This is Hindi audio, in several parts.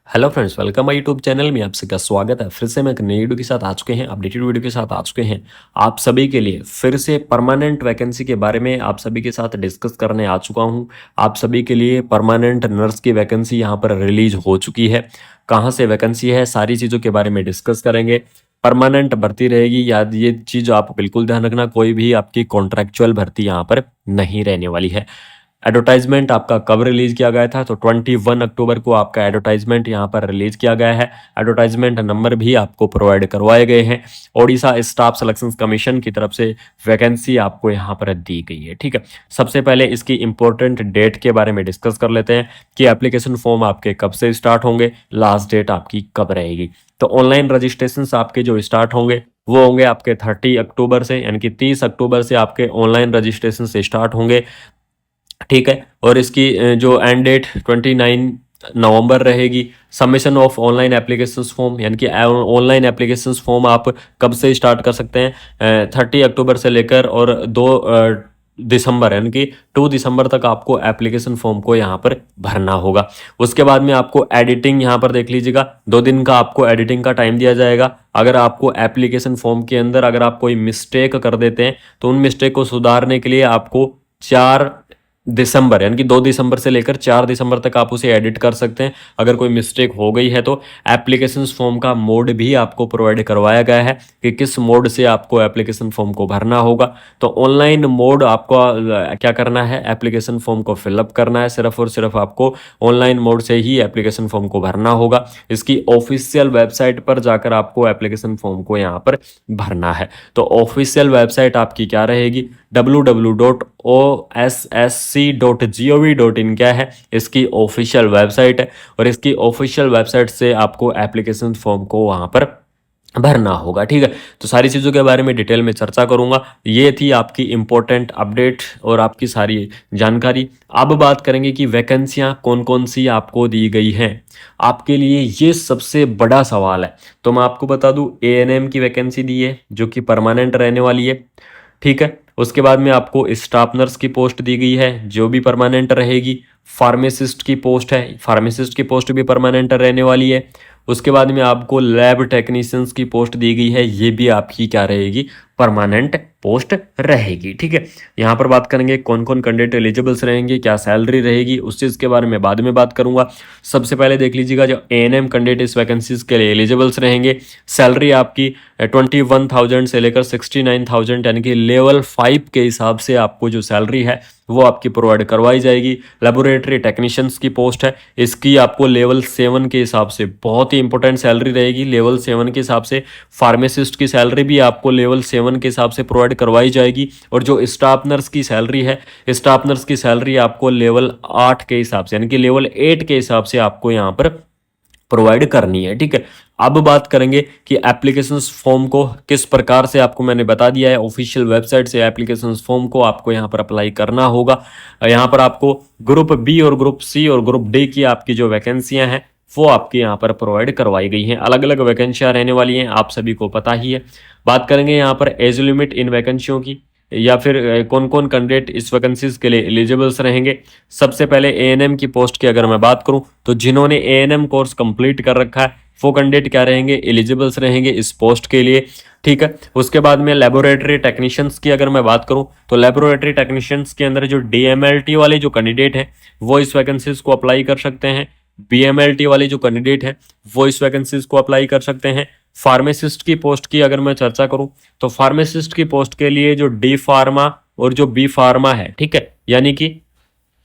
Hello friends, welcome my YouTube channel में आप सबका स्वागत है। फिर से मैं एक नई वीडियो के साथ आ चुके हैं, अपडेटेड वीडियो के साथ आ चुके हैं। आप सभी के लिए फिर से परमानेंट वैकेंसी के बारे में आप सभी के साथ डिस्कस करने आ चुका हूं। आप सभी के लिए परमानेंट नर्स की वैकेंसी यहां पर रिलीज हो चुकी है। कहां से वैकेंसी है, सारी चीज़ों के बारे में डिस्कस करेंगे। परमानेंट भर्ती रहेगी, याद ये चीज़ आप बिल्कुल ध्यान रखना, कोई भी आपकी कॉन्ट्रैक्चुअल भर्ती यहाँ पर नहीं रहने वाली है। एडवर्टाइजमेंट आपका कब रिलीज किया गया था, तो 21 अक्टूबर को आपका एडवर्टाइजमेंट यहाँ पर रिलीज किया गया है। एडवर्टाइजमेंट नंबर भी आपको प्रोवाइड करवाए गए हैं। ओडिशा स्टाफ सिलेक्शन कमीशन की तरफ से वैकेंसी आपको यहाँ पर दी गई है। ठीक है, सबसे पहले इसकी इंपॉर्टेंट डेट के बारे में डिस्कस कर लेते हैं कि एप्लीकेशन फॉर्म आपके कब से स्टार्ट होंगे, लास्ट डेट आपकी कब रहेगी। तो ऑनलाइन रजिस्ट्रेशन आपके जो स्टार्ट होंगे वो होंगे आपके 30 अक्टूबर से, यानी कि 30 अक्टूबर से आपके ऑनलाइन रजिस्ट्रेशन से स्टार्ट होंगे। ठीक है, और इसकी जो एंड डेट 29 नवंबर रहेगी। Submission of online application form, यानी कि ऑनलाइन एप्लीकेशन फॉर्म आप कब से स्टार्ट कर सकते हैं, 30 अक्टूबर से लेकर और 2 दिसंबर, यानी कि 2 दिसंबर तक आपको एप्लीकेशन फॉर्म को यहाँ पर भरना होगा। उसके बाद में आपको एडिटिंग यहाँ पर देख लीजिएगा, 2 दिन का आपको एडिटिंग का टाइम दिया जाएगा। अगर आपको एप्लीकेशन फॉर्म के अंदर अगर आप कोई मिस्टेक कर देते हैं तो उन मिस्टेक को सुधारने के लिए आपको 4 दिसंबर, यानी कि 2 दिसंबर से लेकर 4 दिसंबर तक आप उसे एडिट कर सकते हैं। अगर कोई मिस्टेक हो गई है तो एप्लीकेशन फॉर्म का मोड भी आपको प्रोवाइड करवाया गया है कि किस मोड से आपको एप्लीकेशन फॉर्म को भरना होगा। तो ऑनलाइन मोड आपको क्या करना है, एप्लीकेशन फॉर्म को फिलअप करना है। सिर्फ और सिर्फ आपको ऑनलाइन मोड से ही एप्लीकेशन फॉर्म को भरना होगा। इसकी ऑफिशियल वेबसाइट पर जाकर आपको एप्लीकेशन फॉर्म को यहाँ पर भरना है। तो ऑफिशियल वेबसाइट आपकी क्या रहेगी, www.ossc.gov.in क्या है, इसकी ऑफिशियल वेबसाइट है। और इसकी ऑफिशियल वेबसाइट से आपको एप्लीकेशन फॉर्म को वहां पर भरना होगा। ठीक है, तो सारी चीज़ों के बारे में डिटेल में चर्चा करूंगा। ये थी आपकी इंपॉर्टेंट अपडेट और आपकी सारी जानकारी। अब बात करेंगे कि वैकेंसियां कौन कौन सी आपको दी गई हैं। आपके लिए ये सबसे बड़ा सवाल है, तो मैं आपको बता दूं, एएनएम की वैकेंसी दी है जो कि परमानेंट रहने वाली है। ठीक है, उसके बाद में आपको स्टाफ नर्स की पोस्ट दी गई है जो भी परमानेंट रहेगी। फार्मासिस्ट की पोस्ट है, फार्मासिस्ट की पोस्ट भी परमानेंट रहने वाली है। उसके बाद में आपको लैब टेक्नीशियंस की पोस्ट दी गई है, ये भी आपकी क्या रहेगी, परमानेंट पोस्ट रहेगी। ठीक है, यहाँ पर बात करेंगे कौन कौन कैंडिडेट एलिजिबल्स रहेंगे, क्या सैलरी रहेगी, उस चीज़ के बारे में बाद में बात करूंगा। सबसे पहले देख लीजिएगा, जो एएनएम कैंडिडेट इस वैकेंसीज के लिए एलिजिबल्स रहेंगे, सैलरी आपकी 21,000 से लेकर 69,000, यानी कि लेवल 5 के हिसाब से आपको जो सैलरी है वो आपकी प्रोवाइड करवाई जाएगी। लेबोरेटरी टेक्नीशियंस की पोस्ट है, इसकी आपको लेवल 7 के हिसाब से बहुत ही इंपॉर्टेंट सैलरी रहेगी। लेवल 7 के हिसाब से फार्मासिस्ट की सैलरी भी आपको लेवल 7 के हिसाब से प्रोवाइड करवाई जाएगी। और जो स्टाफ नर्स की सैलरी है, स्टाफ नर्स की सैलरी आपको लेवल 8 के हिसाब से, यानी कि लेवल 8 के हिसाब से आपको यहाँ पर प्रोवाइड करनी है। ठीक है, अब बात करेंगे कि एप्लीकेशन फॉर्म को किस प्रकार से, आपको मैंने बता दिया है, ऑफिशियल वेबसाइट से एप्लीकेशन फॉर्म को आपको यहाँ पर अप्लाई करना होगा। यहाँ पर आपको ग्रुप बी और ग्रुप सी और ग्रुप डी की आपकी जो वैकेंसियां हैं वो आपके यहाँ पर प्रोवाइड करवाई गई हैं। अलग अलग वैकेंसियां रहने वाली हैं, आप सभी को पता ही है। बात करेंगे यहाँ पर एज लिमिट इन वैकेंसियों की, या फिर कौन कौन कैंडिडेट इस वैकेंसीज के लिए एलिजिबल्स रहेंगे। सबसे पहले एएनएम की पोस्ट की अगर मैं बात करूं तो जिन्होंने एएनएम कोर्स कंप्लीट कर रखा है वो कैंडिडेट क्या रहेंगे, एलिजिबल्स रहेंगे इस पोस्ट के लिए। ठीक है, उसके बाद में लेबोरेटरी टेक्नीशियंस की अगर मैं बात करूं तो लेबोरेटरी टेक्नीशियंस के अंदर जो डीएमएलटी वाले जो कैंडिडेट हैं वो इस वैकेंसीज को अप्लाई कर सकते हैं। बीएमएलटी वाले जो कैंडिडेट हैं वो इस वैकेंसीज को अप्लाई कर सकते हैं। फार्मासिस्ट की पोस्ट की अगर मैं चर्चा करूं तो फार्मासिस्ट की पोस्ट के लिए जो डी फार्मा और जो बी फार्मा है, ठीक है, यानी कि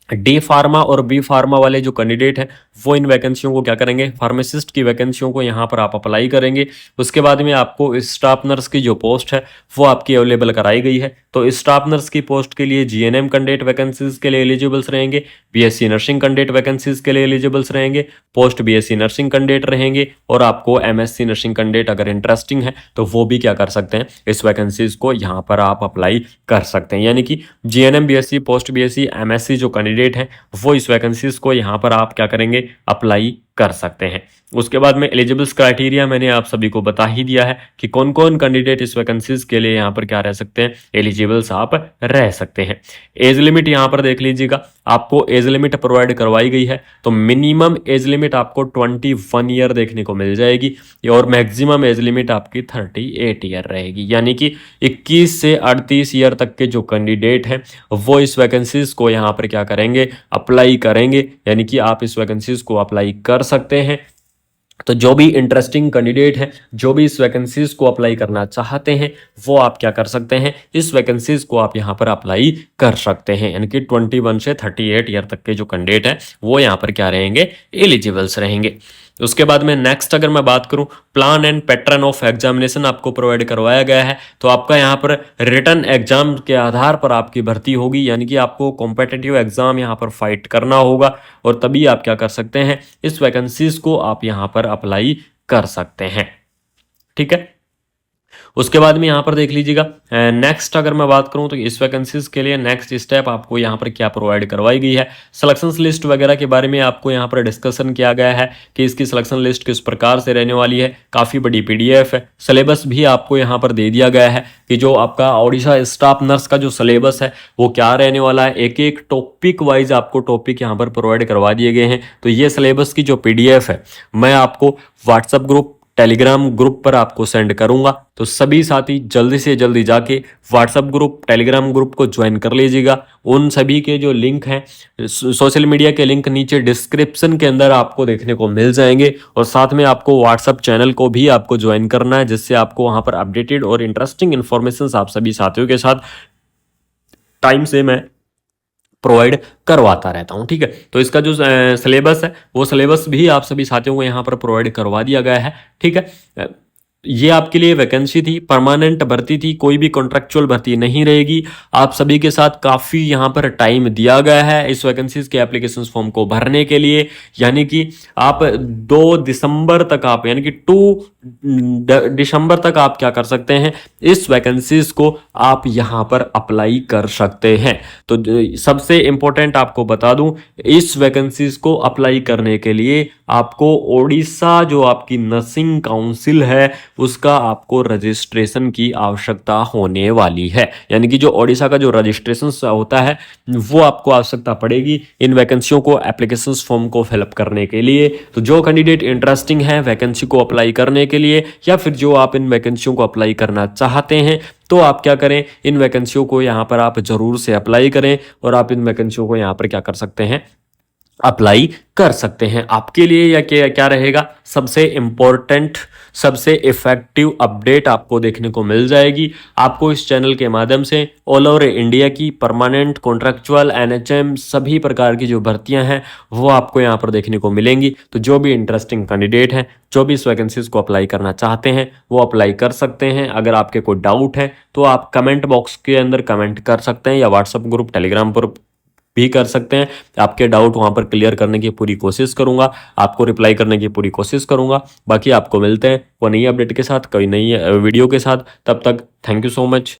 डी फार्मा और बी फार्मा वाले जो कैंडिडेट हैं वो इन वैकेंसियों को क्या करेंगे, फार्मासिस्ट की वैकेंसियों को यहाँ पर आप अप्लाई करेंगे। उसके बाद में आपको स्टाफ नर्स की जो पोस्ट है वो आपकी अवेलेबल कराई गई है। तो स्टाफ नर्स की पोस्ट के लिए जीएनएम कैंडिडेट वैकेंसीज के लिए एलिजिबल्स रहेंगे, बीएससी नर्सिंग कैंडिडेट वैकेंसीज के लिए एलिजिबल्स रहेंगे, पोस्ट बीएससी नर्सिंग कैंडिडेट रहेंगे। और आपको एमएससी नर्सिंग कैंडिडेट अगर इंटरेस्टिंग है तो वो भी क्या कर सकते हैं, इस वैकेंसीज को यहाँ पर आप अप्लाई कर सकते हैं। यानी कि GNM BSc, post BSc, MSc जो कैंडिडेट हैं वो इस वैकेंसीज को यहाँ पर आप क्या करेंगे, अप्लाई कर सकते हैं। उसके बाद में एलिजिबल्स क्राइटेरिया मैंने आप सभी को बता ही दिया है कि कौन कौन कैंडिडेट इस वैकेंसीज के लिए यहाँ पर क्या रह सकते हैं, एलिजिबल्स आप रह सकते हैं। एज लिमिट यहाँ पर देख लीजिएगा, आपको एज लिमिट प्रोवाइड करवाई गई है, तो मिनिमम एज लिमिट आपको 21 ईयर देखने को मिल जाएगी और मैक्सिमम एज लिमिट आपकी 38 ईयर रहेगी। यानी कि 21 से 38 ईयर तक के जो कैंडिडेट हैं वो इस वैकेंसीज को यहाँ पर क्या करेंगे, अप्लाई करेंगे। यानी कि आप इस वैकेंसीज को अप्लाई कर सकते हैं। तो जो भी इंटरेस्टिंग कैंडिडेट हैं, जो भी इस वैकेंसीज को अप्लाई करना चाहते हैं, वो आप क्या कर सकते हैं, इस वैकेंसीज को आप यहाँ पर अप्लाई कर सकते हैं। यानी कि 21 से 38 ईयर तक के जो कैंडिडेट हैं वो यहाँ पर क्या रहेंगे, एलिजिबल्स रहेंगे। उसके बाद में नेक्स्ट अगर मैं बात करूं, plan and pattern of examination आपको प्रोवाइड करवाया गया है। तो आपका यहाँ पर रिटन एग्जाम के आधार पर आपकी भर्ती होगी, यानी कि आपको कॉम्पिटिटिव एग्जाम यहाँ पर फाइट करना होगा और तभी आप क्या कर सकते हैं, इस वैकेंसीज को आप यहाँ पर अप्लाई कर सकते हैं। ठीक है। उसके बाद में यहाँ पर देख लीजिएगा, नेक्स्ट अगर मैं बात करूँ तो इस वैकेंसीज के लिए नेक्स्ट स्टेप आपको यहाँ पर क्या प्रोवाइड करवाई गई है, सिलेक्शन लिस्ट वगैरह के बारे में आपको यहाँ पर डिस्कशन किया गया है कि इसकी सिलेक्शन लिस्ट किस प्रकार से रहने वाली है। काफ़ी बड़ी PDF है। सिलेबस भी आपको यहाँ पर दे दिया गया है कि जो आपका ओडिशा स्टाफ नर्स का जो सिलेबस है वो क्या रहने वाला है। एक एक टॉपिक वाइज आपको टॉपिक यहाँ पर प्रोवाइड करवा दिए गए हैं। तो ये सिलेबस की जो PDF है मैं आपको व्हाट्सएप ग्रुप, टेलीग्राम ग्रुप पर आपको सेंड करूंगा। तो सभी साथी जल्दी से जल्दी जाके व्हाट्सएप ग्रुप, टेलीग्राम ग्रुप को ज्वाइन कर लीजिएगा। उन सभी के जो लिंक हैं, सोशल मीडिया के लिंक नीचे डिस्क्रिप्शन के अंदर आपको देखने को मिल जाएंगे। और साथ में आपको व्हाट्सएप चैनल को भी आपको ज्वाइन करना है, जिससे आपको वहां पर अपडेटेड और इंटरेस्टिंग इन्फॉर्मेशन आप सभी साथियों के साथ टाइम से मैं प्रोवाइड करवाता रहता हूं। ठीक है। तो इसका जो सिलेबस है वो सिलेबस भी आप सभी साथियों को यहाँ पर प्रोवाइड करवा दिया गया है। ठीक है। ये आपके लिए वैकेंसी थी, परमानेंट भर्ती थी, कोई भी कॉन्ट्रेक्चुअल भर्ती नहीं रहेगी। आप सभी के साथ काफ़ी यहाँ पर टाइम दिया गया है इस वैकेंसीज के एप्लीकेशन फॉर्म को भरने के लिए। यानी कि आप 2 दिसंबर तक आप, यानी कि 2 दिसंबर तक आप क्या कर सकते हैं, इस वैकेंसीज को आप यहाँ पर अप्लाई कर सकते हैं। तो सबसे इंपॉर्टेंट आपको बता दूं, इस वैकेंसीज को अप्लाई करने के लिए आपको ओडिशा जो आपकी नर्सिंग काउंसिल है उसका आपको रजिस्ट्रेशन की आवश्यकता होने वाली है। यानी कि जो ओडिशा का जो रजिस्ट्रेशन होता है वो आपको आवश्यकता पड़ेगी इन वैकेंसियों को, एप्लीकेशन फॉर्म को फिलअप करने के लिए। तो जो कैंडिडेट इंटरेस्टिंग है वैकेंसी को अप्लाई करने के लिए, या फिर जो आप इन वैकेंसियों को अप्लाई करना चाहते हैं, तो आप क्या करें, इन वैकेंसियों को यहाँ पर आप जरूर से अप्लाई करें और आप इन वैकेंसियों को यहाँ पर क्या कर सकते हैं, अप्लाई कर सकते हैं। आपके लिए या क्या रहेगा, सबसे इंपॉर्टेंट, सबसे इफेक्टिव अपडेट आपको देखने को मिल जाएगी। आपको इस चैनल के माध्यम से ऑल ओवर इंडिया की परमानेंट, कॉन्ट्रैक्चुअल, NHM सभी प्रकार की जो भर्तियां हैं वो आपको यहाँ पर देखने को मिलेंगी। तो जो भी इंटरेस्टिंग कैंडिडेट हैं, जो भी इस वैकेंसीज को अप्लाई करना चाहते हैं वो अप्लाई कर सकते हैं। अगर आपके कोई डाउट है तो आप कमेंट बॉक्स के अंदर कमेंट कर सकते हैं या व्हाट्सएप ग्रुप, टेलीग्राम पर भी कर सकते हैं। आपके डाउट वहां पर क्लियर करने की पूरी कोशिश करूंगा, आपको रिप्लाई करने की पूरी कोशिश करूंगा। बाकी आपको मिलते हैं वो नई अपडेट के साथ, कोई नई वीडियो के साथ। तब तक थैंक यू सो मच।